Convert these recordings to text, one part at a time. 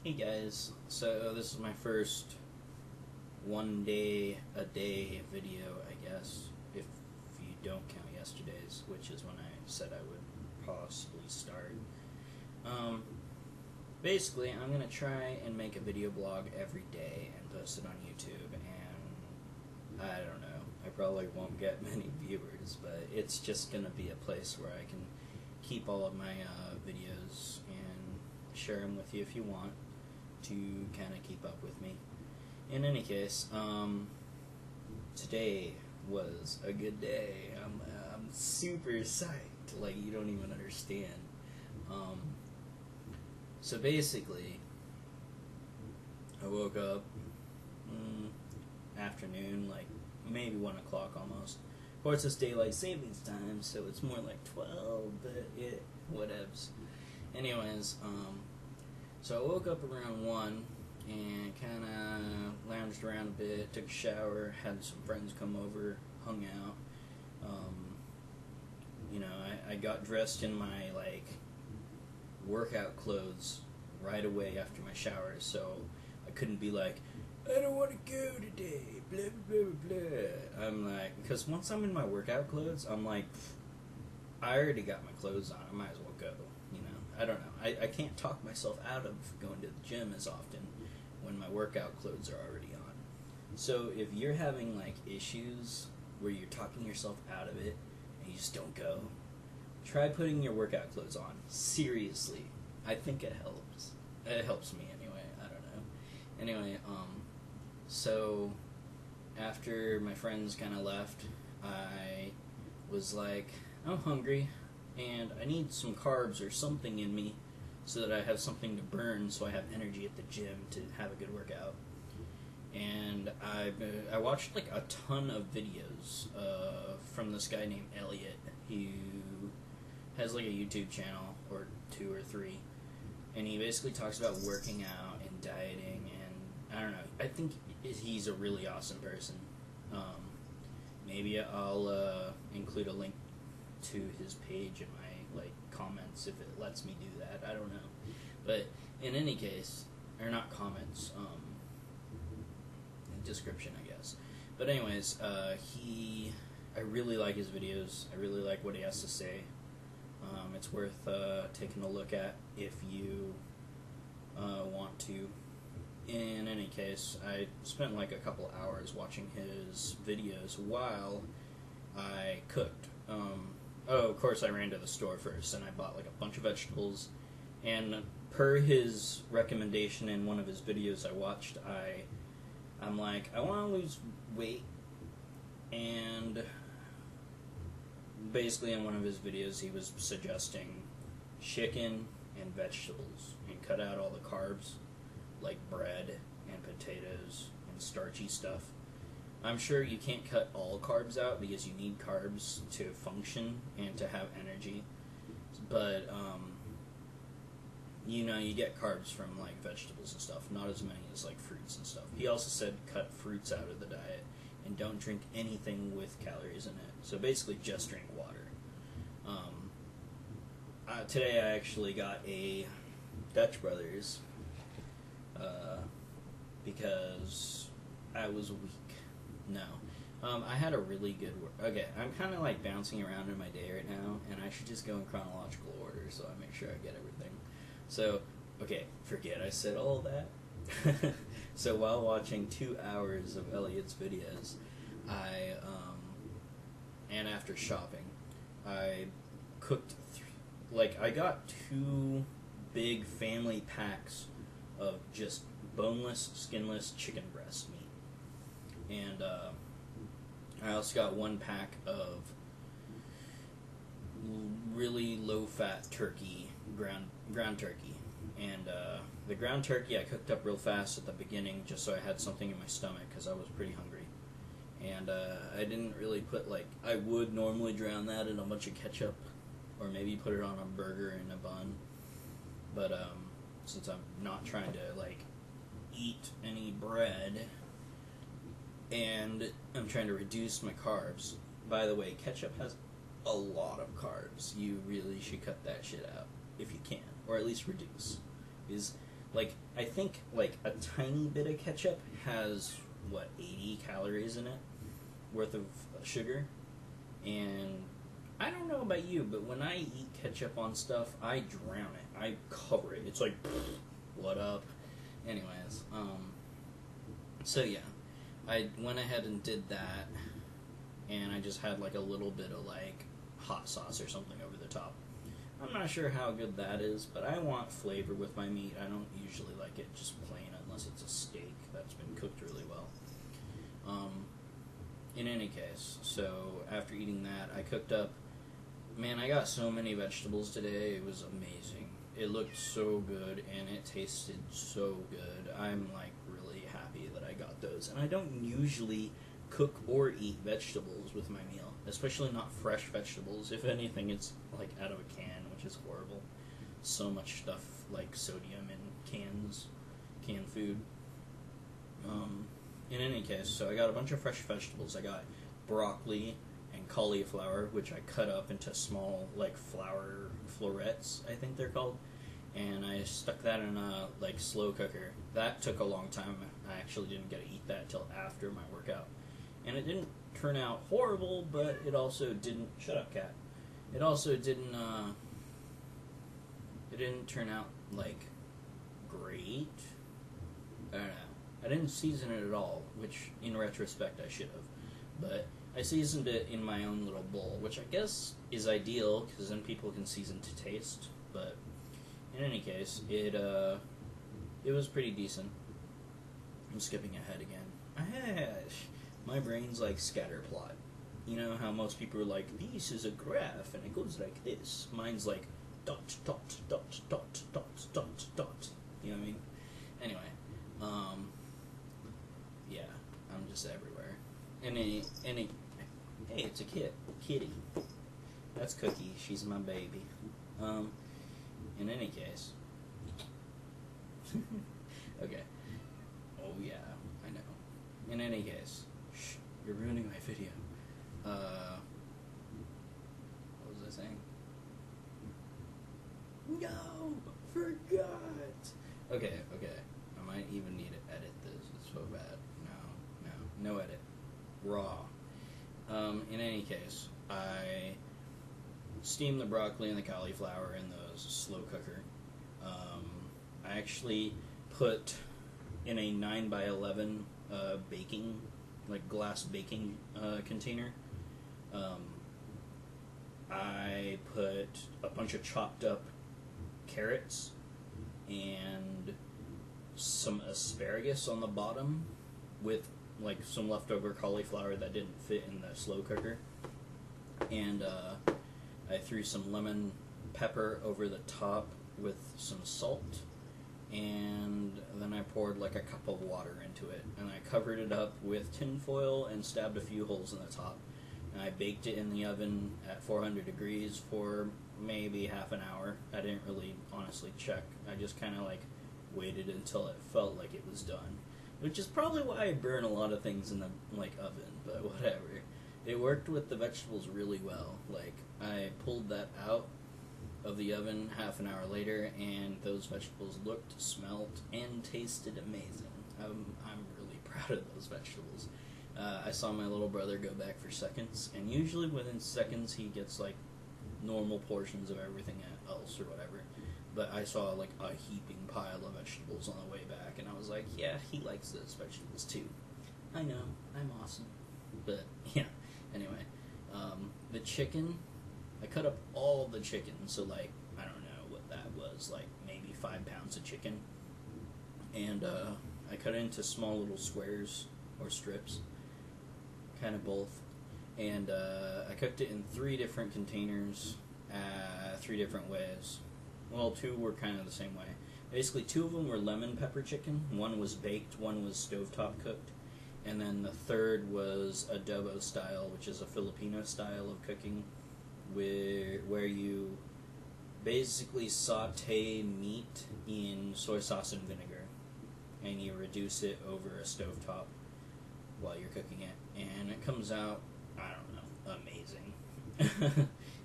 Hey guys, so this is my first one day a day video, I guess, if you don't count yesterday's, which is when I said I would possibly start. Basically, I'm going to try and make a video blog every day and post it on YouTube, and I don't know, I probably won't get many viewers, but it's just going to be a place where I can keep all of my videos and share them with you if you want to kind of keep up with me. In any case, today was a good day. I'm super psyched, like you don't even understand. So basically, I woke up afternoon, like maybe 1 o'clock almost. Of course, it's daylight savings time, so it's more like 12, but whatevs. Anyways, so I woke up around 1 and kind of lounged around a bit, took a shower, had some friends come over, hung out. I got dressed in my workout clothes right away after my shower, so I couldn't be like, I don't want to go today, blah, blah, blah, blah. I'm like, because once I'm in my workout clothes, I'm like, I already got my clothes on, I might as well go. I don't know. I can't talk myself out of going to the gym as often when my workout clothes are already on. So if you're having issues where you're talking yourself out of it and you just don't go, try putting your workout clothes on. Seriously. I think it helps. It helps me anyway. I don't know. Anyway, so after my friends kind of left, I was like, I'm hungry and I need some carbs or something in me so that I have something to burn, so I have energy at the gym to have a good workout. And I watched a ton of videos from this guy named Elliott, who has a YouTube channel or 2 or 3, and he basically talks about working out and dieting, and I don't know, I think he's a really awesome person. Maybe I'll include a link to his page in my comments if it lets me do that. I don't know, but in any case, or not comments, description, I guess. But anyways, I really like his videos. I really like what he has to say. It's worth taking a look at if you want to. In any case, I spent a couple hours watching his videos while I cooked. Of course, I ran to the store first, and I bought a bunch of vegetables, and per his recommendation in one of his videos I watched, I'm like, I want to lose weight, and basically in one of his videos he was suggesting chicken and vegetables, and cut out all the carbs, like bread and potatoes and starchy stuff. I'm sure you can't cut all carbs out because you need carbs to function and to have energy, but you get carbs from vegetables and stuff, not as many as fruits and stuff. He also said cut fruits out of the diet and don't drink anything with calories in it. So basically just drink water. Today I actually got a Dutch Brothers because I was weak. No. I had a really good okay, I'm kind of bouncing around in my day right now, and I should just go in chronological order so I make sure I get everything. So, okay, forget I said all that. So while watching 2 hours of Elliott's videos, and after shopping, I cooked, I got 2 big family packs of just boneless, skinless chicken breast meat. And I also got 1 pack of really low-fat turkey, ground turkey. And the ground turkey I cooked up real fast at the beginning just so I had something in my stomach because I was pretty hungry. And I didn't really put, I would normally drown that in a bunch of ketchup or maybe put it on a burger in a bun. But since I'm not trying to, eat any bread, and I'm trying to reduce my carbs. By the way, ketchup has a lot of carbs. You really should cut that shit out if you can, or at least reduce. Because like, I think, like, a tiny bit of ketchup has, 80 calories in it worth of sugar? And I don't know about you, but when I eat ketchup on stuff, I drown it. I cover it. It's like, what up? Anyways, so yeah, I went ahead and did that, and I just had, like, a little bit of, like, hot sauce or something over the top. I'm not sure how good that is, but I want flavor with my meat. I don't usually like it just plain unless it's a steak that's been cooked really well. In any case, so after eating that, I cooked up, man, I got so many vegetables today, it was amazing. It looked so good, and it tasted so good. I'm, like, really happy that I got those. And I don't usually cook or eat vegetables with my meal, especially not fresh vegetables. If anything, it's, like, out of a can, which is horrible. So much stuff, like sodium in canned food. In any case, so I got a bunch of fresh vegetables. I got broccoli and cauliflower, which I cut up into small, like, flower florets, I think they're called, and I stuck that in a, like, slow cooker. That took a long time. I actually didn't get to eat that till after my workout, and it didn't turn out horrible, but it also didn't, shut up, cat, it also didn't, it didn't turn out, like, great. I don't know. I didn't season it at all, which, in retrospect, I should have. But I seasoned it in my own little bowl, which I guess is ideal, because then people can season to taste. But in any case, it was pretty decent. I'm skipping ahead again. My brain's like scatter plot. You know how most people are like, this is a graph, and it goes like this. Mine's like, dot, dot, dot, dot, dot, dot, dot. You know what I mean? Anyway, yeah, I'm just everywhere. Hey, it's a kitty. That's Cookie. She's my baby. In any case. Okay. Oh yeah, I know. In any case. Shh, you're ruining my video. What was I saying? No! Forgot! Okay. I might even need to edit this. It's so bad. No edit. Raw. In any case, I steamed the broccoli and the cauliflower in the slow cooker. I actually put in a 9x11 baking, like glass baking container. I put a bunch of chopped up carrots and some asparagus on the bottom with, like, some leftover cauliflower that didn't fit in the slow cooker, and I threw some lemon pepper over the top with some salt, and then I poured, like, a cup of water into it, and I covered it up with tin foil and stabbed a few holes in the top, and I baked it in the oven at 400 degrees for maybe half an hour. I didn't really honestly check. I just kind of, like, waited until it felt like it was done. Which is probably why I burn a lot of things in the, like, oven, but whatever. It worked with the vegetables really well. Like, I pulled that out of the oven half an hour later, and those vegetables looked, smelled, and tasted amazing. I'm really proud of those vegetables. I saw my little brother go back for seconds, and usually within seconds he gets, like, normal portions of everything else or whatever. But I saw, like, a heaping pile of vegetables on the way back, and I was like, yeah, he likes those vegetables too. I know, I'm awesome. But, yeah, anyway. The chicken, I cut up all the chicken, so, like, I don't know what that was, like, maybe 5 pounds of chicken. And, I cut it into small little squares, or strips, kind of both. And, I cooked it in 3 different containers, 3 different ways. Well, 2 were kind of the same way. Basically, 2 of them were lemon pepper chicken. 1 was baked, 1 was stovetop cooked. And then the 3rd was adobo style, which is a Filipino style of cooking, where you basically saute meat in soy sauce and vinegar, and you reduce it over a stovetop while you're cooking it. And it comes out, I don't know, amazing.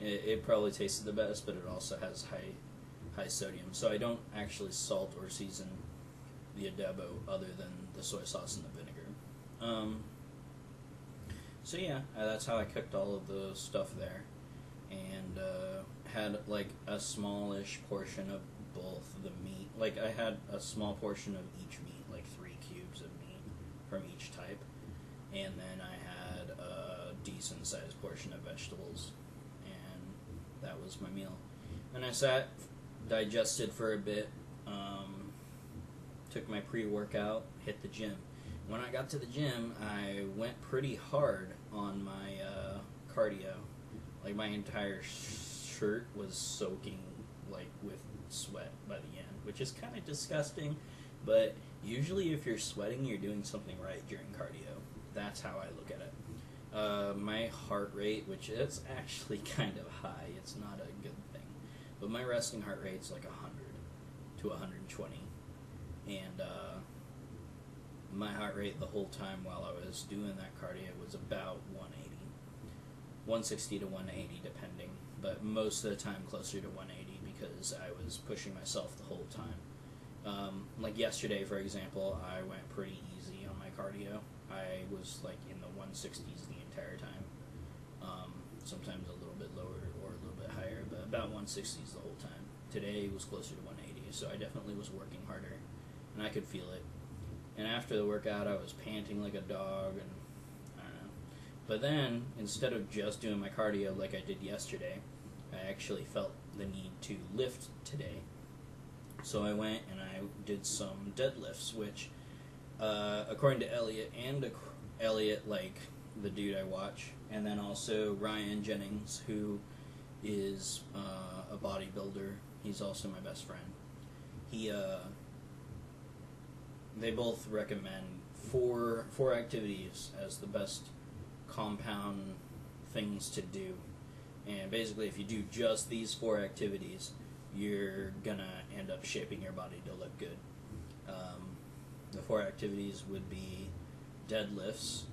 It probably tasted the best, but it also has high high sodium, so I don't actually salt or season the adobo other than the soy sauce and the vinegar. So yeah, that's how I cooked all of the stuff there, and had like a smallish portion of both the meat. Like I had a small portion of each meat, like 3 cubes of meat from each type, and then I had a decent sized portion of vegetables, and that was my meal. And I sat, digested for a bit, took my pre-workout, hit the gym. When I got to the gym, I went pretty hard on my cardio. Like my entire shirt was soaking like with sweat by the end, which is kind of disgusting. But usually, if you're sweating, you're doing something right during cardio. That's how I look at it. My heart rate, which is actually kind of high, it's not a good thing, but my resting heart rate's like 100 to 120, and my heart rate the whole time while I was doing that cardio was about 180, 160 to 180 depending, but most of the time closer to 180 because I was pushing myself the whole time. Like yesterday, for example, I went pretty easy on my cardio. I was like in the 160s the entire time. Sometimes a little bit lower or a little bit higher, but about 160s the whole time. Today was closer to 180, so I definitely was working harder, and I could feel it. And after the workout, I was panting like a dog, and I don't know. But then, instead of just doing my cardio like I did yesterday, I actually felt the need to lift today. So I went and I did some deadlifts, which, according to Elliott, like the dude I watch, and then also Ryan Jennings, who is a bodybuilder. He's also my best friend. They both recommend four activities as the best compound things to do. And basically, if you do just these 4 activities, you're gonna end up shaping your body to look good. The 4 activities would be deadlifts.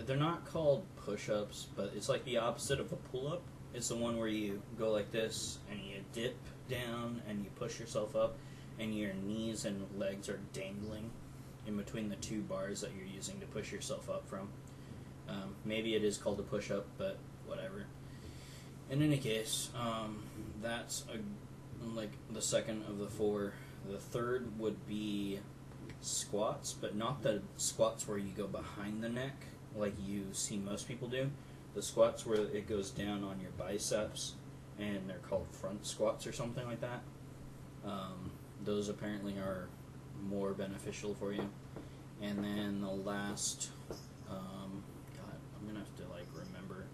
They're not called push-ups, but it's like the opposite of a pull-up. It's the one where you go like this, and you dip down, and you push yourself up, and your knees and legs are dangling in between the 2 bars that you're using to push yourself up from. Maybe it is called a push-up, but whatever. In any case, that's like the second of the 4. The third would be squats, but not the squats where you go behind the neck like you see most people do. The squats where it goes down on your biceps, and they're called front squats or something like that. Those apparently are more beneficial for you. And then the last, God, I'm gonna have to like remember.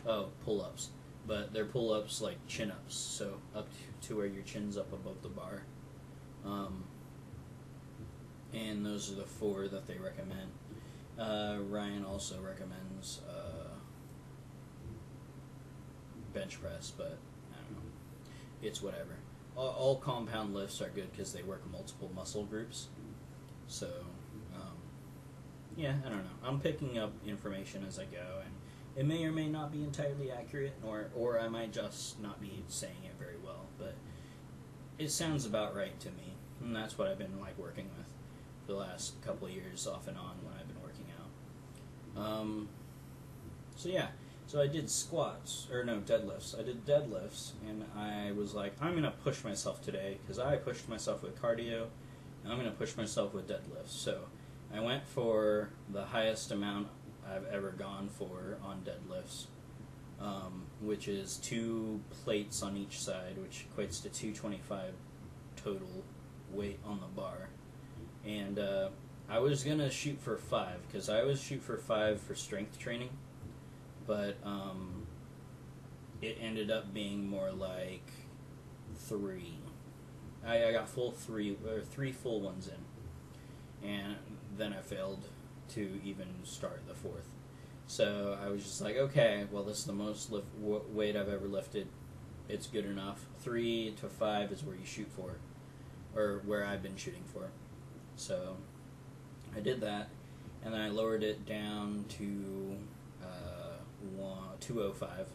Oh, pull-ups, but they're pull-ups like chin-ups, so up to where your chin's up above the bar. And those are the 4 that they recommend. Ryan also recommends bench press, but I don't know. It's whatever. All compound lifts are good because they work multiple muscle groups. So, yeah, I don't know. I'm picking up information as I go, and it may or may not be entirely accurate, or I might just not be saying it very well, but it sounds about right to me, and that's what I've been like working with for the last couple of years off and on when I've been working out. So yeah, so I did deadlifts. I did deadlifts, and I was like, I'm going to push myself today, because I pushed myself with cardio, and I'm going to push myself with deadlifts. So I went for the highest amount I've ever gone for on deadlifts, which is 2 plates on each side, which equates to 225 total weight on the bar. And I was going to shoot for 5, because I always shoot for 5 for strength training, but it ended up being more like 3. I got 3 full ones in, and then I failed to even start the 4th. So I was just like, okay, well, this is the most weight I've ever lifted. It's good enough. 3 to 5 is where you shoot for, or where I've been shooting for. So I did that, and then I lowered it down to 205,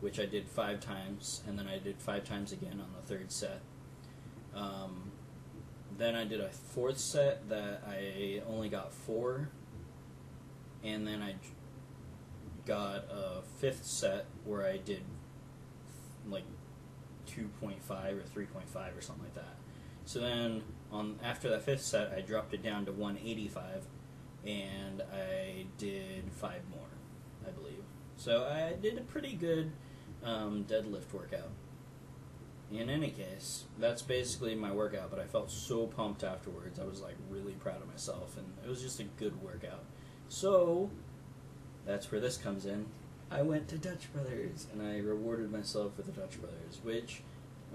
which I did 5 times, and then I did 5 times again on the 3rd set. Then I did a 4th set that I only got 4, and then I got a 5th set where I did like 2.5 or 3.5 or something like that. So then after that 5th set, I dropped it down to 185, and I did 5 more, I believe. So I did a pretty good deadlift workout. In any case, that's basically my workout, but I felt so pumped afterwards. I was like really proud of myself, and it was just a good workout. So that's where this comes in. I went to Dutch Brothers, and I rewarded myself with the Dutch Brothers, which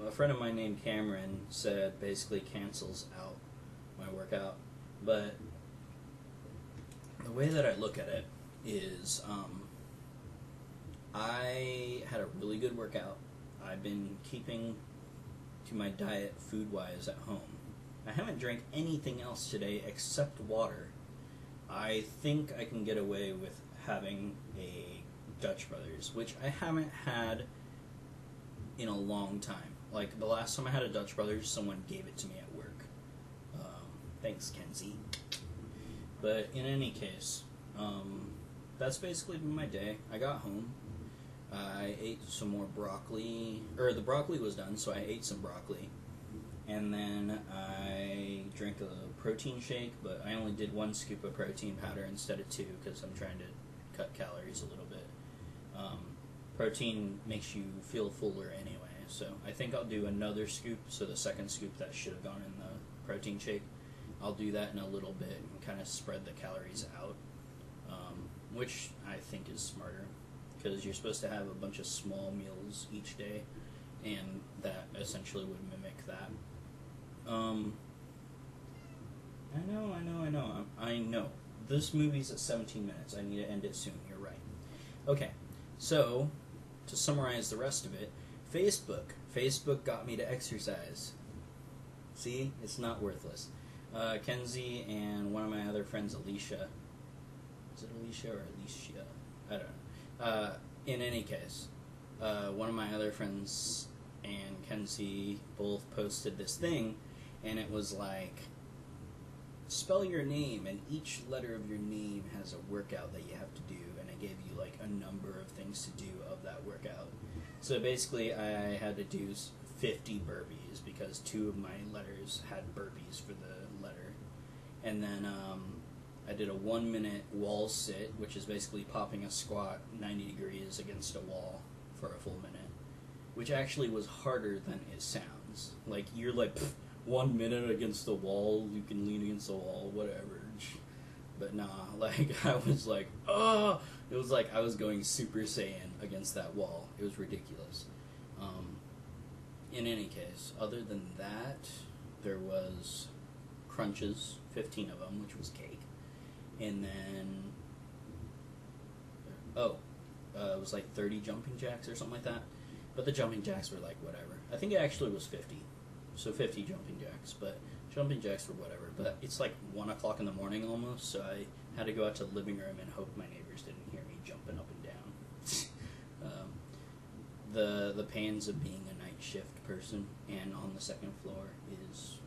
a friend of mine named Cameron said basically cancels out my workout. But the way that I look at it is I had a really good workout. I've been keeping to my diet food-wise at home. I haven't drank anything else today except water. I think I can get away with having a Dutch Brothers, which I haven't had in a long time. Like, the last time I had a Dutch Brothers, someone gave it to me at work. Thanks, Kenzie. But in any case, that's basically been my day. I got home. I ate some more broccoli, or the broccoli was done, so I ate some broccoli. And then I drank a protein shake, but I only did 1 scoop of protein powder instead of 2, because I'm trying to cut calories a little bit. Protein makes you feel fuller anyway, so I think I'll do another scoop, so the 2nd scoop that should have gone in the protein shake, I'll do that in a little bit and kind of spread the calories out, which I think is smarter, because you're supposed to have a bunch of small meals each day, and that essentially would mimic that. I know. This movie's at 17 minutes. I need to end it soon. You're right. Okay, so to summarize the rest of it, Facebook got me to exercise. See, it's not worthless. Kenzie and one of my other friends, Alicia. Is it Alicia or Alicia? I don't know. In any case, one of my other friends and Kenzie both posted this thing, and it was like, spell your name, and each letter of your name has a workout that you have to do, and it gave you like a number of things to do of that workout. So basically, I had to do 50 burpees, because 2 of my letters had burpees for the letter. And then I did a 1-minute wall sit, which is basically popping a squat 90 degrees against a wall for a full minute, which actually was harder than it sounds. Like, you're like, 1 minute against the wall, you can lean against the wall, whatever. But nah, like, I was like, oh! It was like I was going Super Saiyan against that wall. It was ridiculous. In any case, other than that, there was crunches, 15 of them, which was cake. And then, it was like 30 jumping jacks or something like that. But the jumping jacks were like whatever. I think it actually was 50. So 50 jumping jacks, but jumping jacks were whatever. But it's like 1 o'clock in the morning almost, so I had to go out to the living room and hope my neighbors didn't hear me jumping up and down. The pains of being a night shift person and on the 2nd floor is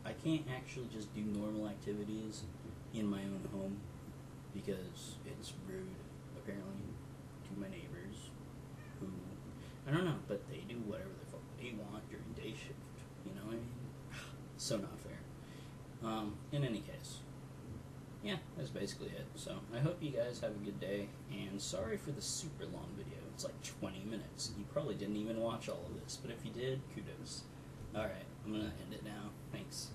I can't actually just do normal activities in my own home because it's rude, apparently, to my neighbors who, I don't know, but they do whatever the fuck they want during day shift, you know what I mean? So not fair. In any case, yeah, that's basically it. So I hope you guys have a good day, and sorry for the super long video. It's like 20 minutes. You probably didn't even watch all of this, but if you did, kudos. Alright, I'm gonna end it now. Thanks.